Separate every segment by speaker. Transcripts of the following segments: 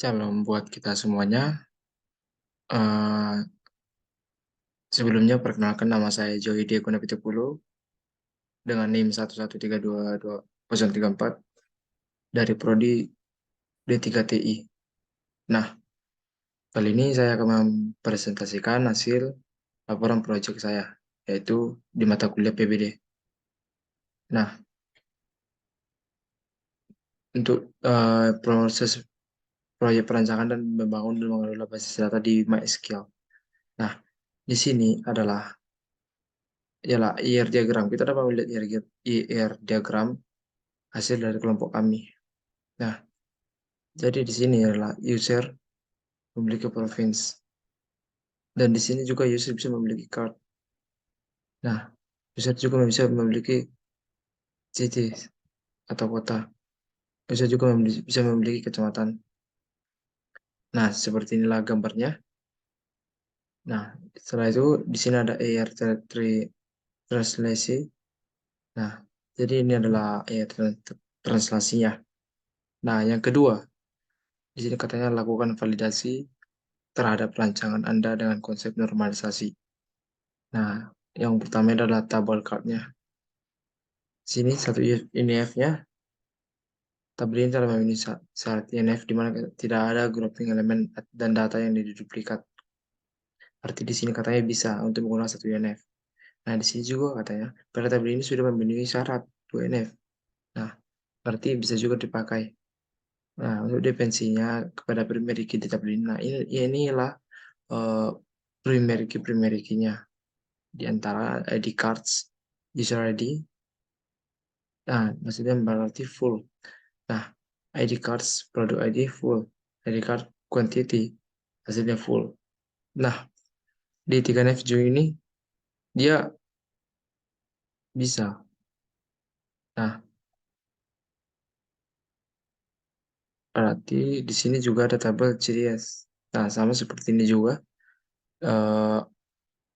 Speaker 1: Shalom buat kita semuanya. Eh, Sebelumnya perkenalkan nama saya Joy Diego Napitupulu dengan NIM 113220034 dari Prodi D3TI. Nah, kali ini saya akan mempresentasikan hasil laporan proyek saya, yaitu di mata kuliah PBD. Nah, untuk proses proyek perancangan dan membangun dan mengelola basis data di MySQL. Nah, di sini adalah ialah IR diagram. Kita dapat melihat IR diagram hasil dari kelompok kami. Nah, jadi di sini adalah user memiliki provinsi. Dan di sini juga user bisa memiliki card. Nah, user juga bisa memiliki city atau kota. User juga bisa memiliki kecamatan. Nah, seperti inilah gambarnya. Nah, setelah itu di sini ada translasi. Nah, jadi ini adalah translasinya. Nah, yang kedua, di sini katanya lakukan validasi terhadap rancangan Anda dengan konsep normalisasi. Nah, yang pertama adalah tabel card-nya. Sini satu INF-nya, tabel ini telah memenuhi syarat INF di mana tidak ada grouping elemen dan data yang diduplikat. Arti di sini katanya bisa untuk menggunakan satu INF. Nah, di sini juga katanya pada tabel ini sudah memenuhi syarat 2 INF. Nah, berarti bisa juga dipakai. Nah, untuk dependensinya kepada primary key di tabel ini. Nah, inilah uh, primary key-nya di antara ID cards, user ID. Nah, maksudnya berarti full. Nah, ID cards, produk ID full, ID card quantity, hasilnya full. Nah, di 3NFJ ini, dia bisa. Nah, berarti di sini juga ada tabel CDS. Nah, sama seperti ini juga. eh,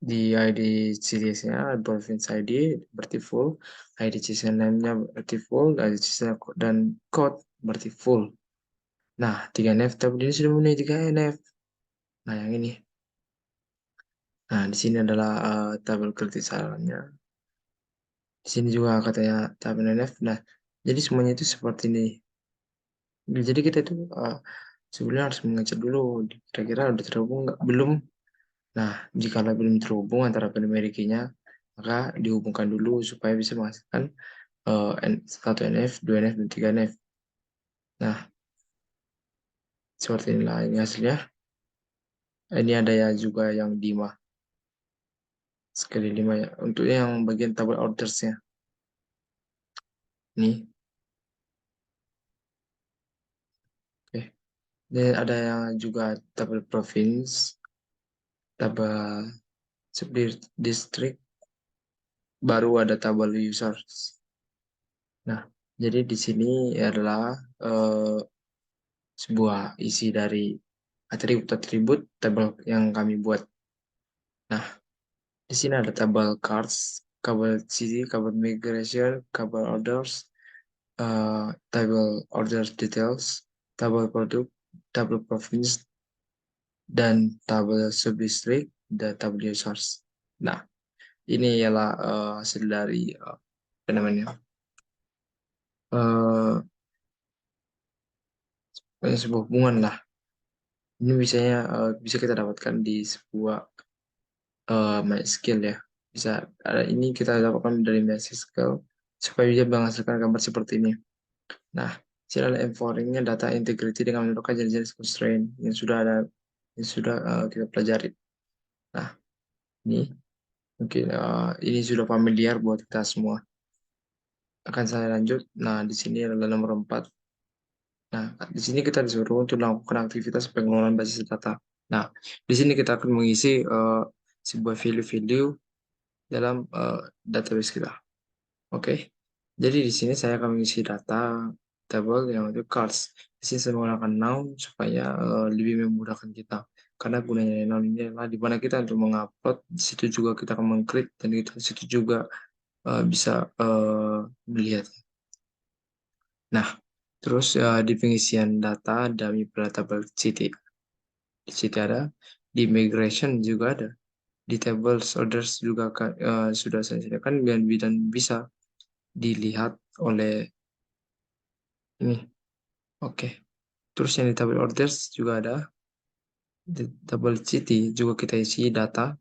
Speaker 1: di ID CDS-nya, province ID berarti full, ID CSNM-nya berarti full, ID CSNM dan code berarti full. Nah, 3NF tabel ini sudah memenuhi 3NF. Nah, yang ini. Nah, di sini adalah tabel kekritisalannya. Di sini juga katanya tabel NF. Nah, jadi semuanya itu seperti ini. Jadi kita itu sebenarnya harus mengecek dulu kira-kira udah terhubung nggak belum. Nah, jika belum terhubung antara primary-nya, maka dihubungkan dulu supaya bisa menghasilkan 1 NF, 2 NF, dan 3 NF. Nah, seperti inilah ini hasilnya. Ini ada ya juga yang DIMA. Sekali 5 ya. Untuk yang bagian tabel orders-nya. Nih, oke. Dan ada yang juga tabel province, tabel subdistrict, baru ada tabel users. Nah, jadi di sini adalah sebuah isi dari atribut-atribut tabel yang kami buat. Nah, di sini ada tabel cards, kabel CD, kabel migration, kabel orders, tabel order details, tabel produk, tabel province, dan tabel subdistrict, dan tabel users. Nah, ini ialah hasil dari apa namanya eh sebuah hubungan lah. Ini bisa kita dapatkan di sebuah MySQL ya. Bisa ada ini kita dapatkan dari MySQL supaya bisa menghasilkan gambar seperti ini. Nah, cara enforingnya data integrity dengan menentukan jenis-jenis constraint yang sudah kita pelajari. Nah, ini mungkin ini sudah familiar buat kita semua. Akan saya lanjut. Nah, di sini adalah nomor 4. Nah, di sini kita disuruh untuk melakukan aktivitas pengelolaan basis data. Nah, di sini kita akan mengisi sebuah value-value dalam database kita. Oke. Jadi di sini saya akan mengisi data table yang itu cards. Di sini saya menggunakan noun supaya lebih memudahkan kita. Karena gunanya noun ini adalah di mana kita untuk mengupload, di situ juga kita akan mengcreate dan kita di situ juga bisa melihat. Nah, Terus di pengisian data dummy pada tabel city. Di situ ada, di migration juga ada, di tables orders juga sudah saya sediakan dan bisa dilihat oleh ini. Oke. Terus yang di tabel orders juga ada, di tabel city juga kita isi data,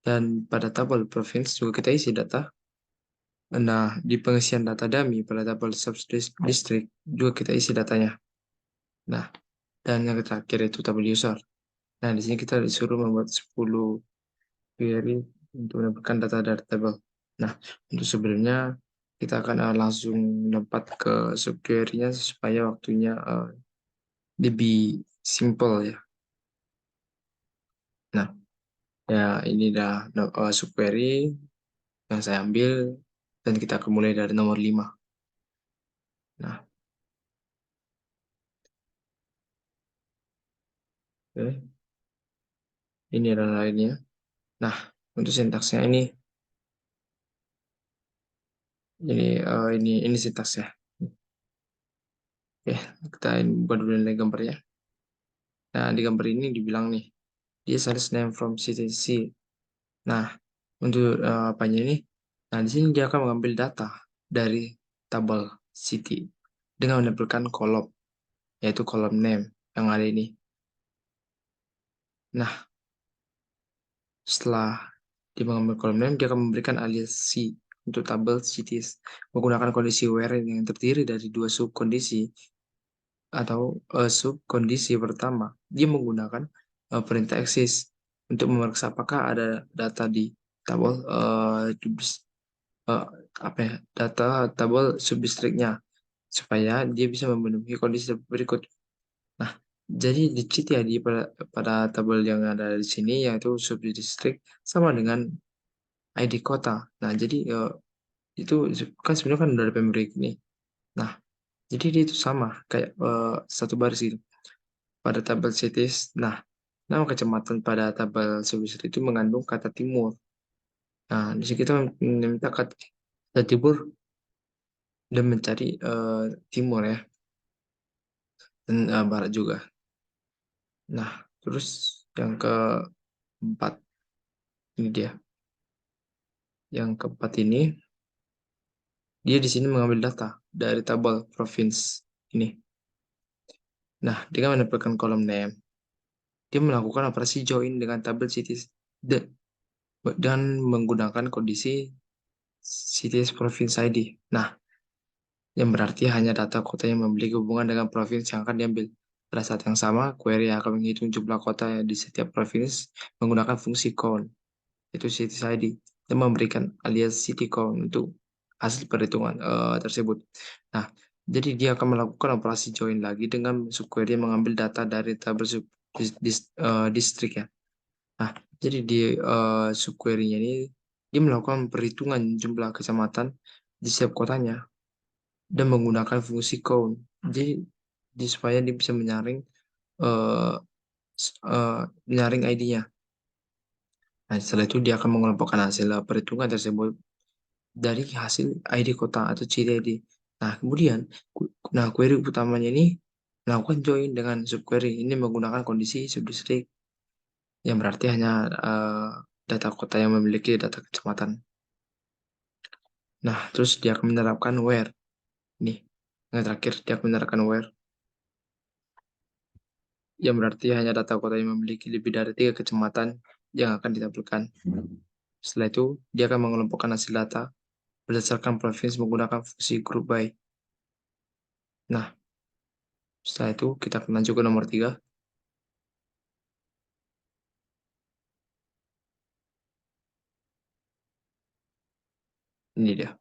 Speaker 1: dan pada tabel province juga kita isi data. Nah, di pengisian data dummy pada tabel subdistrict juga kita isi datanya. Nah, dan yang terakhir itu tabel user. Nah, di sini kita disuruh membuat 10 query untuk mendapatkan data dari tabel. Nah, untuk sebelumnya kita akan langsung lompat ke subquery-nya supaya waktunya lebih simple ya. Nah, ya ini dah subquery yang saya ambil dan kita akan mulai dari nomor 5. Nah, oke. Ini adalah lainnya. Nah, untuk sintaksnya ini sintaks ya. Oke, kita buat dulu nilai gambarnya. Nah, di gambar ini dibilang nih, dia sales name from CTC. Nah, untuk apanya ini? Nah, di sini dia akan mengambil data dari tabel city dengan menampilkan kolom, yaitu kolom name yang ada ini. Nah, setelah dia mengambil kolom name, dia akan memberikan alias C untuk tabel cities menggunakan kondisi where yang terdiri dari dua subkondisi atau subkondisi pertama. Dia menggunakan perintah exist untuk memeriksa apakah ada data di tabel uh, apa ya, data tabel subdistrictnya supaya dia bisa memenuhi kondisi berikut. Nah, jadi di cheat ya pada tabel yang ada di sini yaitu subdistrict sama dengan ID kota. Nah, jadi itu kan sebenarnya kan dari pemberi ini. Nah, jadi dia itu sama kayak satu baris gitu pada tabel cities. Nah, nama kecamatan pada tabel subdistrict itu mengandung kata timur. Nah, di sini kita meminta kata timur dan mencari timur ya dan barat juga. Nah, terus yang keempat ini dia. Yang keempat ini dia di sini mengambil data dari tabel province ini. Nah, dengan menempelkan kolom name, dia melakukan operasi join dengan tabel cities dan menggunakan kondisi cities province ID. Nah, yang berarti hanya data kota yang memiliki hubungan dengan provinsi yang akan diambil. Pada saat yang sama, query akan menghitung jumlah kota di setiap provinsi menggunakan fungsi count, yaitu city ID, dan memberikan alias city count untuk hasil perhitungan tersebut. Nah, jadi dia akan melakukan operasi join lagi dengan subquery mengambil data dari tabel distrik ya. Nah, jadi di subquery-nya ini dia melakukan perhitungan jumlah kecamatan di setiap kotanya dan menggunakan fungsi count. Jadi supaya dia bisa uh, menyaring ID-nya. Nah, setelah itu dia akan mengelompokkan hasil perhitungan tersebut dari hasil ID kota atau ciri ID. Nah, kemudian query utamanya ini melakukan join dengan subquery ini menggunakan kondisi subdistrict yang berarti hanya data kota yang memiliki data kecamatan. Nah, terus dia akan menerapkan where. Nih, yang terakhir dia akan menerapkan where yang berarti hanya data kota yang memiliki lebih dari 3 kecamatan yang akan ditampilkan. Setelah itu, dia akan mengelompokkan hasil data berdasarkan provinsi menggunakan fungsi group by. Nah, setelah itu kita akan lanjut ke nomor 3. Ini dia.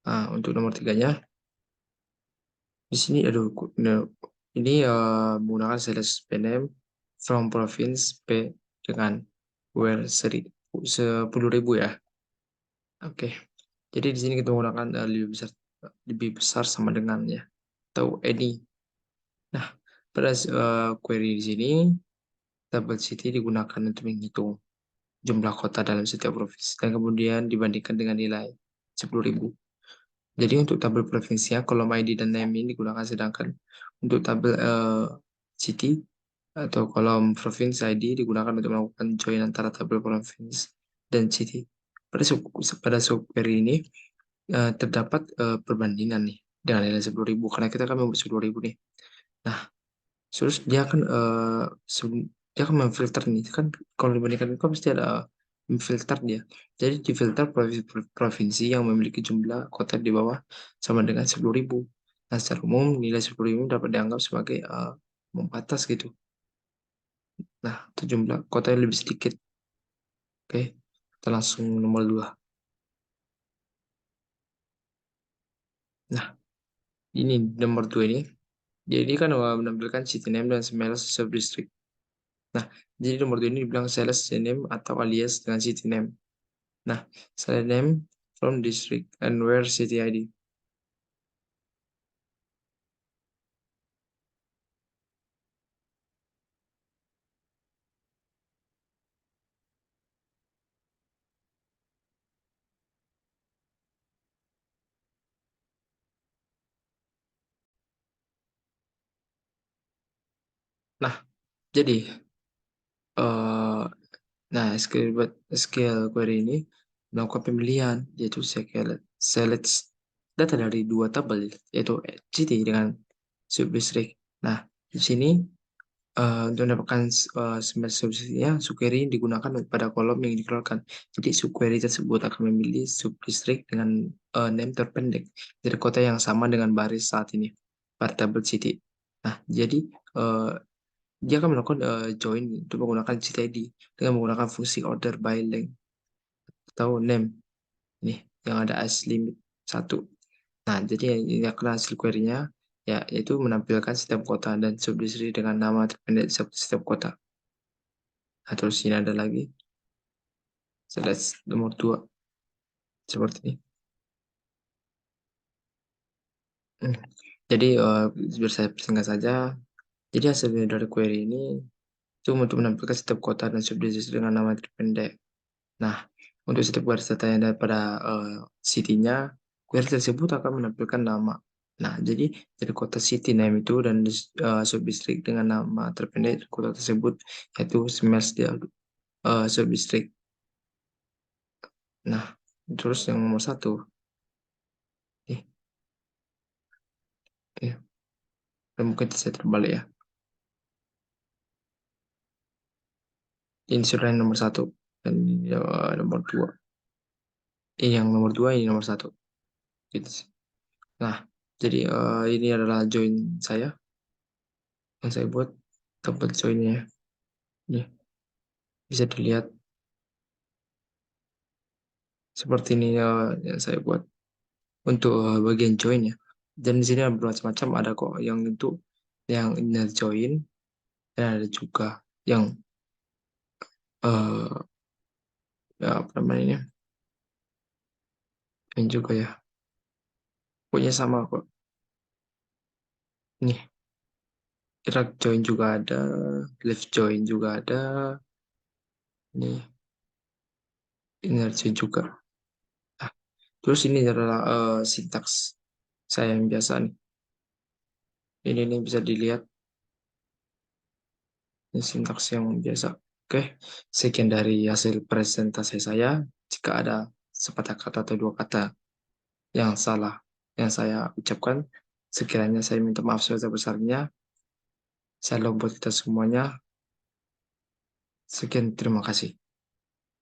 Speaker 1: Nah, untuk nomor 3-nya, di sini aduh, ini menggunakan select name from province P dengan where 10.000 ya. Oke. Jadi di sini kita menggunakan lebih besar sama dengan ya atau any. Nah, pada query di sini tabel city digunakan untuk menghitung jumlah kota dalam setiap provinsi dan kemudian dibandingkan dengan nilai 10.000. Jadi untuk tabel provinsinya kolom ID dan name ini digunakan, sedangkan untuk tabel city atau kolom provinsi ID digunakan untuk melakukan join antara tabel provinsi dan city. Pada subquery ini terdapat perbandingan nih dengan nilai 10.000 karena kita kan membuat 10.000 nih. Nah, terus dia akan memfilter nih kan, kalau dibandingkan itu kan pasti ada memfilter dia. Jadi di filter provinsi yang memiliki jumlah kota di bawah sama dengan 10.000. Nah, secara umum nilai 10.000 dapat dianggap sebagai membatas gitu. Nah, itu jumlah kota yang lebih sedikit. Oke, kita langsung nomor 2. Nah, ini nomor 2 ini. Jadi kan menampilkan city name dan sales sub-district. Nah, jadi nomor 2 ini dibilang sales city name atau alias dengan city name. Nah, sales name from district and where city ID. Nah, jadi eh nah skill query ini melakukan pemilihan yaitu select data dari dua tabel yaitu city dengan subdistrict. Nah, di sini untuk mendapatkan semester subsidinya, subquery digunakan pada kolom yang dikeluarkan. Jadi subquery tersebut akan memilih subdistrik dengan name terpendek dari kota yang sama dengan baris saat ini pada tabel city. Nah, jadi eh, dia akan melakukan join untuk menggunakan city ID dengan menggunakan fungsi order by length atau name nih yang ada as limit 1. Nah, jadi ini akan hasil query-nya ya, yaitu menampilkan setiap kota dan subdistrik dengan nama terpendek setiap kota. Nah, terus ini ada lagi select nomor 2 seperti ini. Hmm. Jadi biar saya persingkat saja, jadi hasil dari query ini itu untuk menampilkan setiap kota dan subdistrik dengan nama terpendek. Nah, untuk setiap garis data yang ada pada city-nya, query tersebut akan menampilkan nama. Nah, jadi dari kota city name itu dan subdistrik dengan nama terpendek kota tersebut yaitu smash dia subdistrik. Nah, terus yang nomor 1, nih, ya, mungkin saya terbalik ya. Ini sudah yang nomor 1 dan ini nomor 2. Ini yang nomor 2, ini nomor 1. Gitu sih. Nah, jadi ini adalah join saya yang saya buat tempat joinnya. Ini bisa dilihat seperti ini yang saya buat untuk bagian join ya. Dan di sini ada bermacam-macam, ada kok yang itu yang inner join dan ada juga yang eh ya, apa namanya, yang juga ya pokoknya sama kok. Nih, drag join juga ada, left join juga ada, nih inner join juga. Nah, terus ini adalah sintaks saya yang biasa nih. Ini nih bisa dilihat ini sintaks yang biasa. Oke, sekian dari hasil presentasi saya. Jika ada sepatah kata atau dua kata yang salah yang saya ucapkan, sekiranya saya minta maaf sebesar-besarnya. Saya log buat kita semuanya. Sekian, terima kasih.